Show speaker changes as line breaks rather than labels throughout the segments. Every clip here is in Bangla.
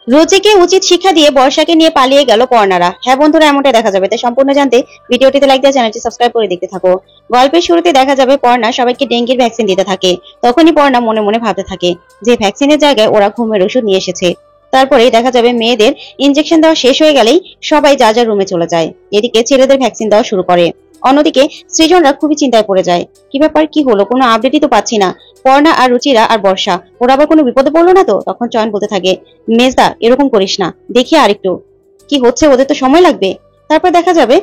রুচিকে উচিত শিক্ষা দিয়ে বর্ষাকে নিয়ে পালিয়ে গেল পর্ণারা। হ্যাঁ বন্ধুরা, এমনটাই দেখা যাবে। তাই সম্পূর্ণ জানতে ভিডিওটিতে লাইক দিয়ে চ্যানেলটি সাবস্ক্রাইব করে দেখতে থাকো। গল্পের শুরুতে দেখা যাবে পর্ণা সবাইকে ডেঙ্গির ভ্যাকসিন দিতে থাকে। তখনই পর্ণা মনে মনে ভাবতে থাকে যে ভ্যাকসিনের জায়গায় ওরা ঘুমের ওষুধ নিয়ে এসেছে। তারপরেই দেখা যাবে মেয়েদের ইনজেকশন দেওয়া শেষ হয়ে গেলেই সবাই যা যা রুমে চলে যায়। এদিকে ছেলেদের ভ্যাকসিন দেওয়া শুরু করে। অন্যদিকে সৃজনরা খুবই চিন্তায় পড়ে যায়। কি ব্যাপার, কি হলো, কোনো আপডেটই তো পাচ্ছি না। পর্ণা আর রুচিরা আর বর্ষা ওরা আবার কোনো বিপদে পড়লো না তো? তখন চয়ন বলতে থাকে, মেজদা এরকম করিস না, দেখি আরেকটু কি হচ্ছে, ওদের তো সময় লাগবে। তারপর দেখা যাবে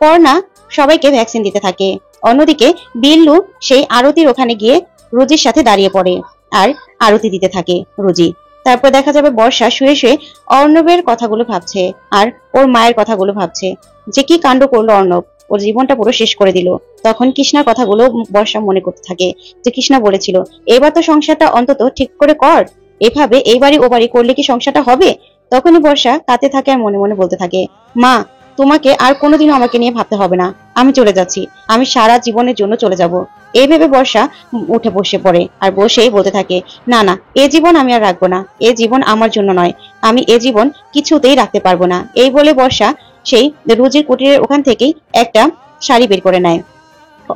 পর্ণা সবাইকে ভ্যাকসিন দিতে থাকে। অন্যদিকে বিল্লু সেই আরতির ওখানে গিয়ে রুজির সাথে দাঁড়িয়ে পড়ে আর আরতি দিতে থাকে রুজি। তারপর দেখা যাবে বর্ষা শুয়ে শুয়ে অর্ণবের কথাগুলো ভাবছে আর ওর মায়ের কথাগুলো ভাবছে, যে কি কাণ্ড করলো অর্ণব, ওর জীবনটা পুরো শেষ করে দিল। তখন কৃষ্ণার কথাগুলো বর্ষা মনে করতে থাকে, যে কৃষ্ণা বলেছিল এবার তো সংসারটা অন্তত ঠিক করে কর, এভাবে এই বাড়ি ও বাড়ি করলে কি সংসারটা হবে। তখনই বর্ষা কাঁদতে থাকে আর মনে মনে বলতে থাকে, মা তোমাকে আর কোনোদিনও আমাকে নিয়ে ভাবতে হবে না, আমি চলে যাচ্ছি, আমি সারা জীবনের জন্য চলে যাব। এই ভেবে বর্ষা উঠে বসে পড়ে আর বসেই বলতে থাকে, না না, এ জীবন আমি আর রাখবো না, এ জীবন আমার জন্য নয়, আমি এ জীবন কিছুতেই রাখতে পারবো না। এই বলে বর্ষা সেই রুজির কুটিরের ওখান থেকেই একটা শাড়ি বের করে নেয়।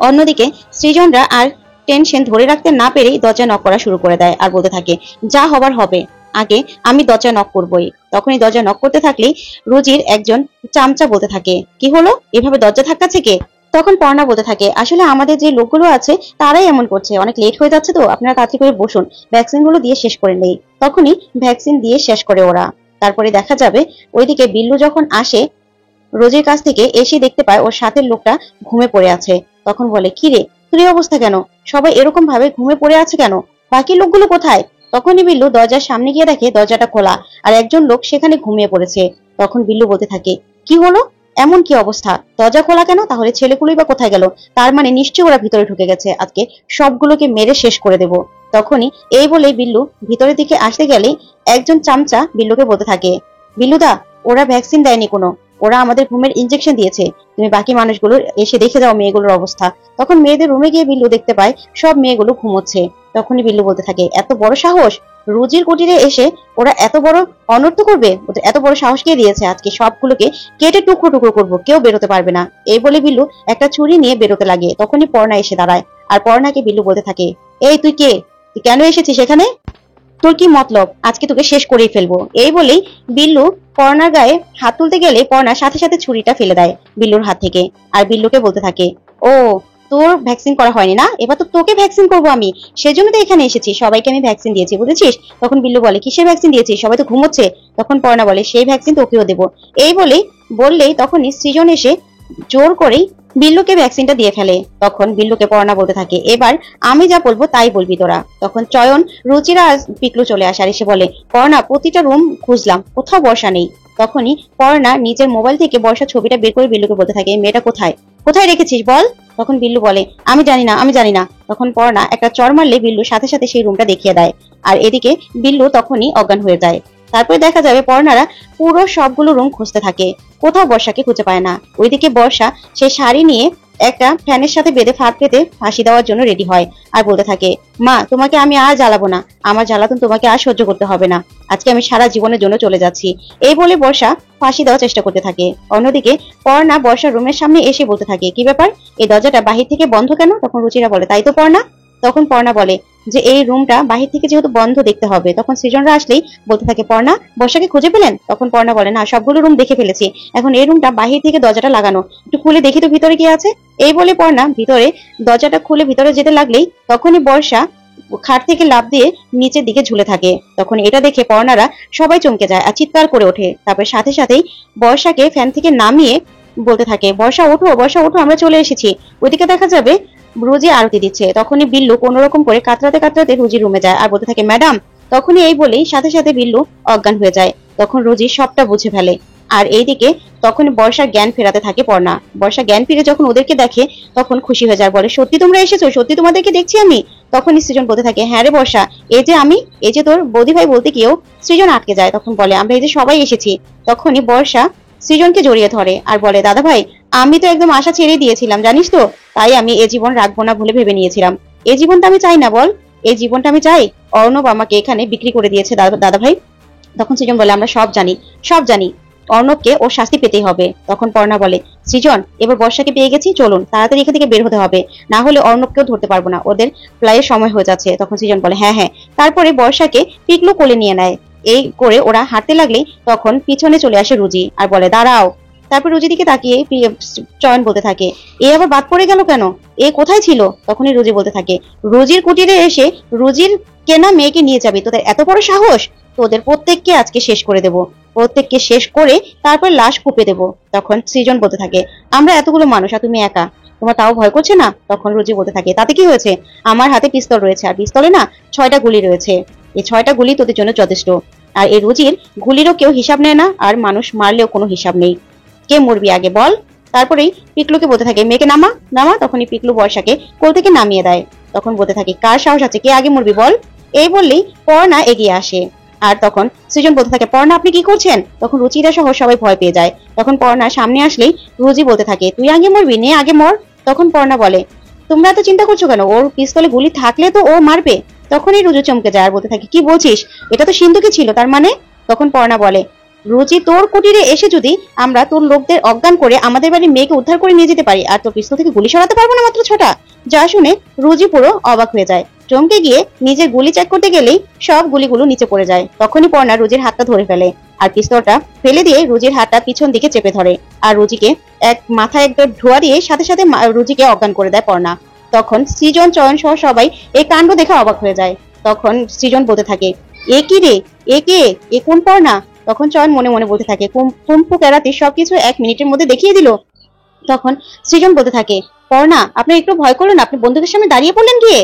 অন্যদিকে সৃজনরা আর টেনশন ধরে রাখতে না পেরেই দরজা নক করা শুরু করে দেয় আর বলতে থাকে, যা হবার হবে, আগে আমি দরজা নক করবই। তখনই দরজা নক করতে থাকলেই রুজির একজন চামচা বলতে থাকে, কি হলো, এভাবে দরজা ধাক্কাচ্ছে কে? তখন পর্ণা বলতে থাকে, আসলে আমাদের যে লোকগুলো আছে তারাই এমন করছে, অনেক লেট হয়ে যাচ্ছে তো, আপনারা তাড়াতাড়ি করে বসুন, ভ্যাকসিন গুলো দিয়ে শেষ করে নেই। তখনই ভ্যাকসিন দিয়ে শেষ করে ওরা। তারপরে দেখা যাবে ওইদিকে বিল্লু যখন আসে রোজির কাছ থেকে, এসে দেখতে পায় ওর সাথের লোকটা ঘুমে পড়ে আছে। তখন বলে, কি রে, তোর এই অবস্থা কেন, সবাই এরকম ভাবে ঘুমে পড়ে আছে কেন, বাকি লোকগুলো কোথায়? তখনই বিল্লু দরজার সামনে গিয়ে দেখে দরজাটা খোলা আর একজন লোক সেখানে ঘুমিয়ে পড়েছে। তখন বিল্লু বলতে থাকে, কি হলো, এমন কি অবস্থা, দরজা খোলা কেন, তাহলে ছেলেগুলোই বা কোথায় গেল? তার মানে নিশ্চয়ই ওরা ভিতরে ঢুকে গেছে, আজকে সবগুলোকে মেরে শেষ করে দেব। তখনই এই বলে বিল্লু ভিতরের দিকে আসতে গেলেই একজন চামচা বিল্লুকে বলতে থাকে, বিল্লুদা, ওরা ভ্যাকসিন দেয়নি কোনো, ওরা আমাদের ঘুমের ইনজেকশন দিয়েছে, তুমি বাকি মানুষগুলোর এসে দেখে যাও মেয়েগুলোর অবস্থা। তখন মেয়েদের রুমে গিয়ে বিল্লু দেখতে পায় সব মেয়েগুলো ঘুমোচ্ছে। তখনই বিল্লু বলতে থাকে, এত বড় সাহস, রুজির কুটিরে এসে ওরা এত বড় অনর্থ করবে, ওদের এত বড় সাহস কে দিয়েছে, আজকে সবগুলোকে কেটে টুকরো টুকরো করবো, কেউ বেরোতে পারবে না। এই বলে বিল্লু একটা ছুরি নিয়ে বেরোতে লাগে। তখনই পর্ণা এসে দাঁড়ায় আর পর্ণাকে বিল্লু বলতে থাকে, এই তুই কে, তুই কেন এসেছিস এখানে, তোর কি মতলব, আজকে তোকে শেষ করেই ফেলবো। এই বলেই বিল্লু পর্ণার গায়ে হাত তুলতে গেলে পর্ণা সাথে সাথে ছুরিটা ফেলে দেয় বিল্লুর হাত থেকে আর বিল্লুকে বলতে থাকে, ও তোর ভ্যাকসিন করা হয়নি না, এবার তো তোকে ভ্যাকসিন করবো আমি, সেজন্য তো এখানে এসেছি, সবাইকে আমি ভ্যাকসিন দিয়েছি বুঝেছিস। তখন বিল্লু বলে, কিসের ভ্যাকসিন দিয়েছিস, সবাই তো ঘুমোচ্ছে। তখন পর্ণা বলে, সেই ভ্যাকসিন তোকেও দেবো। এই বললেই তখনই সৃজন এসে জোর করেই বিল্লুকে ভ্যাকসিনটা দিয়ে ফেলে। তখন বিল্লুকে পর্ণা বলতে থাকে, এবার আমি যা বলবো তাই বলবি তোরা। তখন চয়ন, রুচিরা আর পিকলু চলে আসে আর এসে বলে, পর্ণা প্রতিটা রুম খুঁজলাম, কোথাও বর্ষা নেই। তখনই পর্ণা নিজের মোবাইল থেকে বর্ষার ছবিটা বের করে বিল্লুকে বলতে থাকে, মেয়েটা কোথায়, কোথায় রেখেছিস বল। তখন বিল্লু বলে, আমি জানি না, আমি জানি না। তখন পর্ণা একটা চড় মারলে বিল্লু সাথে সাথে সেই রুমটা দেখিয়ে দেয় আর এদিকে বিল্লু তখনই অজ্ঞান হয়ে যায়। তারপরে দেখা যাবে পর্ণারা পুরো সবগুলো রুম খুঁজতে থাকে, কোথাও বর্ষাকে খুঁজে পায় না। ওইদিকে বর্ষা সেই শাড়ি নিয়ে একটা ফ্যানের সাথে বেঁধে ফাঁদ পেতে ফাঁসি দেওয়ার জন্য রেডি হয় আর বলতে থাকে, মা তোমাকে আমি আর জ্বালাবো না, আমার জ্বালাতন তোমাকে আর সহ্য করতে হবে না, আজকে আমি সারা জীবনের জন্য চলে যাচ্ছি। এই বলে বর্ষা ফাঁসি দেওয়ার চেষ্টা করতে থাকে। অন্যদিকে পর্ণা বর্ষার রুমের সামনে এসে বলতে থাকে, কি ব্যাপার, এই দরজাটা বাহির থেকে বন্ধ কেন? তখন রুচিরা বলে, তাই তো পর্ণা। তখন পর্ণা বলে যে এই রুমটা বাহির থেকে যেহেতু বন্ধ দেখতে হবে। তখন সৃজনরা আসলেই বলতে থাকে, পর্ণা বর্ষাকে খুঁজে পেলেন? তখন পর্ণা বলে, না, সবগুলো রুম দেখে ফেলেছি, এখন এই রুমটা বাহির থেকে দরজাটা লাগানো, একটু খুলে দেখি তো ভিতরে কি আছে। এই বলে পর্ণা ভিতরে দরজাটা খুলে ভিতরে যেতে লাগলেই তখনই বর্ষা খাট থেকে লাফ দিয়ে নিচের দিকে ঝুলে থাকে। তখন এটা দেখে পর্ণারা সবাই চমকে যায় আর চিৎকার করে ওঠে। তারপর সাথে সাথেই বর্ষাকে ফ্যান থেকে নামিয়ে বলতে থাকে, বর্ষা ওঠো, বর্ষা ওঠো, আমরা চলে এসেছি। ওইদিকে দেখা যাবে রুজি আরতি দিচ্ছে। তখনই বিল্লু কোন রকম করে কাতরাতে কাতরাতে রুজির রুমে যায় আর বলতে থাকে, ম্যাডাম। তখনই এই বলেই সাথে সাথে বিল্লু অজ্ঞান হয়ে যায়। তখন রুজি সবটা বুঝে ফেলে আর এইদিকে তখন বর্ষার জ্ঞান ফেরাতে থাকে পর্ণা। বর্ষা জ্ঞান ফিরে যখন ওদেরকে দেখে তখন খুশি হয়ে যায়, বলে, সত্যি তোমরা এসেছো, সত্যি তোমাদেরকে দেখছি আমি। তখন সৃজন বলতে থাকে, হ্যাঁ রে বর্ষা, এই যে আমি, এই যে তোর বৌদি ভাই বলতে গিয়েও সৃজন আটকে যায়। তখন বলে, আমরা এই যে সবাই এসেছি। তখনই বর্ষা সৃজনকে জড়িয়ে ধরে আর বলে, দাদা ভাই, আমি তো একদম আশা ছেড়ে দিয়েছিলাম জানিস তো, তাই আমি এ জীবন রাখবো না বলে ভেবে নিয়েছিলাম। এই জীবনটা আমি চাই না বল, এই জীবনটা আমি চাই, অর্ণব আমাকে এখানে বিক্রি করে দিয়েছে দাদা ভাই, তখন সৃজন বলে আমরা সব জানি, সব জানি, অর্ণবকে ও শাস্তি পেতেই হবে। তখন পর্ণা বলে সৃজন এবার বর্ষাকে পেয়ে গেছি, চলুন তাড়াতাড়ি এখান থেকে বের হতে হবে, না হলে অর্ণবকেও ধরতে পারবো না, ওদের ফ্লাইয়ের সময় হয়ে যাচ্ছে। তখন সৃজন বলে হ্যাঁ হ্যাঁ। তারপরে বর্ষাকে পিকলু কোলে নিয়ে নেয়। এই করে ওরা হাঁটতে লাগলেই তখন পিছনে চলে আসে রুজি আর বলে দাঁড়াও। তারপর রুজি দিকে তাকিয়ে চয়ন বলতে থাকে এ আবার বাদ পড়ে গেল কেন, এ কোথায় ছিল? তখনই রুজি বলতে থাকে রুজির কুটিরে এসে রুজির কেনা মেয়েকে নিয়ে যাবি, তোদের এত বড় সাহস, তোদের প্রত্যেককে আজকে শেষ করে দেব, প্রত্যেককে শেষ করে তারপর লাশ কুপে দেব। তখন সৃজন বলতে থাকে আমরা এতগুলো মানুষ আর তুমি একা, তোমার তাও ভয় করছে না? তখন রুজি বলতে থাকে তাতে কি হয়েছে, আমার হাতে পিস্তল রয়েছে, আর পিস্তলে না 6টা গুলি রয়েছে, এই 6টা গুলি তোদের জন্য যথেষ্ট। আর এই রুজির গুলিরও কেউ হিসাব নেয় না, আর মানুষ মারলেও কোনো হিসাব নেই, কে মরবি আগে বল। তারপরেই পিকলুকে বলতে থাকে মেয়েকে নামা নামা। তখনই পিকলু বর্ষাকে কোল থেকে নামিয়ে দেয়। তখন বলতে থাকে কার সাহস আছে, কে আগে মরবি বল। এই বললেই পর্ণা এগিয়ে আসে। আর তখন সৃজন বলতে থাকে পর্ণা আপনি কি করছেন? তখন রুচিরা সহ সবাই ভয় পেয়ে যায়। তখন পর্ণা সামনে আসলেই রুজি বলতে থাকে তুই আগে মরবি, নে আগে মর। তখন পর্ণা বলে তোমরা এত চিন্তা করছো কেন, ওর পিস্তলে গুলি থাকলে তো ও মারবে। তখনই রুজু চমকে যায় আর বলতে থাকে কি বলছিস, এটা তো সিন্ধুকে ছিল, তার মানে? তখন পর্ণা বলে রুচি তোর কুটিরে এসে যদি আমরা তোর লোকদের অজ্ঞান করে আমাদের বাড়ির মেয়েকে উদ্ধার করে নিয়ে যেতে পারি, আর তোর পিস্তল থেকে গুলি সরাতে পারবো না মাত্র 6টা? যা শুনে রুজি পুরো অবাক হয়ে যায়, চমকে গিয়ে নিজের গুলি চেক করতে গেলেই সব গুলিগুলো নিচে পড়ে যায়। তখনই পর্ণা রুজির হাতটা ধরে ফেলে আর পিস্তলটা ফেলে দিয়ে রুজির হাতটা পিছন দিকে চেপে ধরে আর রুজিকে মাথায় একদম ধোয়া দিয়ে সাথে সাথে রুজিকে অজ্ঞান করে দেয় পর্ণা। তখন সৃজন চয়ন সহ সবাই এই কাণ্ড দেখে অবাক হয়ে যায়। তখন সৃজন বলতে থাকে এ কি রে, এ কে, এ কোন পর্ণা? তখন চয়ন মনে মনে বলতে থাকে কুম্ফু কেরাতে সবকিছু 1 মিনিটের মধ্যে দেখিয়ে দিল। তখন সৃজন বলতে থাকে পর্ণা আপনার একটু ভয় করলো না, আপনি বন্ধুদের সামনে দাঁড়িয়ে পড়লেন গিয়ে।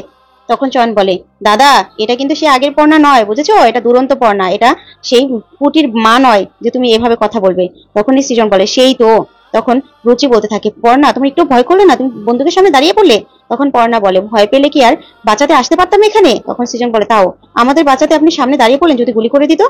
তখন চয়ন বলে দাদা এটা কিন্তু সে আগের পর্ণা নয়, বুঝেছো, এটা দুরন্ত পর্ণা, এটা সেই পুটির মা নয় যে তুমি এভাবে কথা বলবে। তখনই সৃজন বলে সেই তো। তখন রুচি বলতে থাকে পর্ণা তুমি একটু ভয় করলে না, তুমি বন্ধুদের সামনে দাঁড়িয়ে পড়লে। তখন পর্ণা বলে ভয় পেলে কি আর বাঁচাতে আসতে পারতাম এখানে? তখন সৃজন বলে তাও আমাদের বাঁচাতে আপনি সামনে দাঁড়িয়ে পড়লেন, যদি গুলি করে দিত।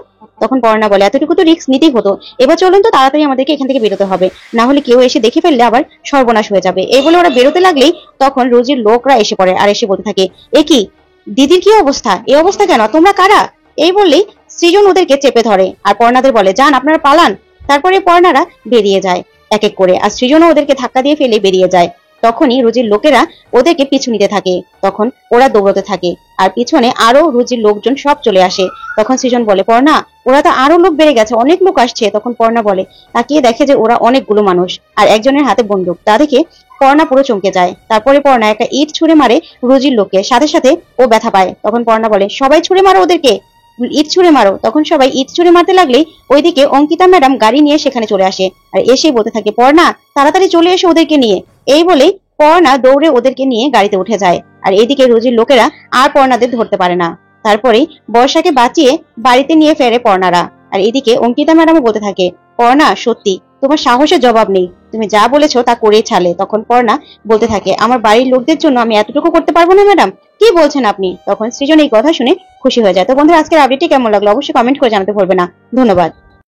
তখন পর্ণা বলে এতটুকু তো রিস্ক নিতেই হতো, এবার চলুন তো তাড়াতাড়ি আমাদেরকে এখান থেকে বেরোতে হবে, না হলে কেউ এসে দেখে ফেললে আবার সর্বনাশ হয়ে যাবে। এই বলে ওরা বেরোতে লাগলেই তখন রোজির লোকরা এসে পড়ে আর এসে বলতে থাকে এ কি দিদির কি অবস্থা, এই অবস্থা কেন, তোমরা কারা? এই বললেই সৃজন ওদেরকে চেপে ধরে আর পর্ণাদের বলে যান আপনারা পালান। তারপরে পর্ণারা বেরিয়ে যায় এক এক করে আর সৃজনও ওদেরকে ধাক্কা দিয়ে ফেলে বেরিয়ে যায়। তখনই রুজির লোকেরা ওদেরকে পিছু নিতে থাকে, তখন ওরা দৌড়তে থাকে আর পিছনে আরো রুজির লোকজন সব চলে আসে। তখন সৃজন বলে পর্ণা ওরা তো আরো লোক বেড়ে গেছে, অনেক লোক আসছে। তখন পর্ণা বলে তাকিয়ে দেখে যে ওরা অনেকগুলো মানুষ আর একজনের হাতে বন্দুক, তা দেখে পর্ণা পুরো চমকে যায়। তারপরে পর্ণা একটা ইট ছুঁড়ে মারে রুজির লোককে, সাথে সাথে ও ব্যথা পায়। তখন পর্ণা বলে সবাই ছুঁড়ে মারো ওদেরকে, ইট ছুঁড়ে মারো। তখন সবাই ইট ছুঁড়ে মারতে লাগলেই ওইদিকে অঙ্কিতা ম্যাডাম গাড়ি নিয়ে সেখানে চলে আসে আর এসে বলতে থাকে পর্ণা তাড়াতাড়ি চলে এসে ওদেরকে নিয়ে। এই বলেই পর্ণা দৌড়ে ওদেরকে নিয়ে গাড়িতে উঠে যায় আর এইদিকে রুজির লোকেরা আর পর্ণাদের ধরতে পারে না। তারপরেই বর্ষাকে বাঁচিয়ে বাড়িতে নিয়ে ফেরে পর্ণারা আর এদিকে অঙ্কিতা ম্যাডামও বলতে থাকে পর্ণা সত্যি তোমার সাহসের জবাব নেই, তুমি যা বলেছো তা করেই ছাড়লে। তখন পর্ণা বলতে থাকে আমার বাড়ির লোকদের জন্য আমি এতটুকু করতে পারবো না ম্যাডাম, কি বলছেন আপনি? তখন সৃজন এই কথা শুনে খুশি হয়ে যায়। তো বন্ধুরা আজকের আপডেটটি কেমন লাগলো অবশ্যই কমেন্ট করে জানাতে ভুলবে না। ধন্যবাদ।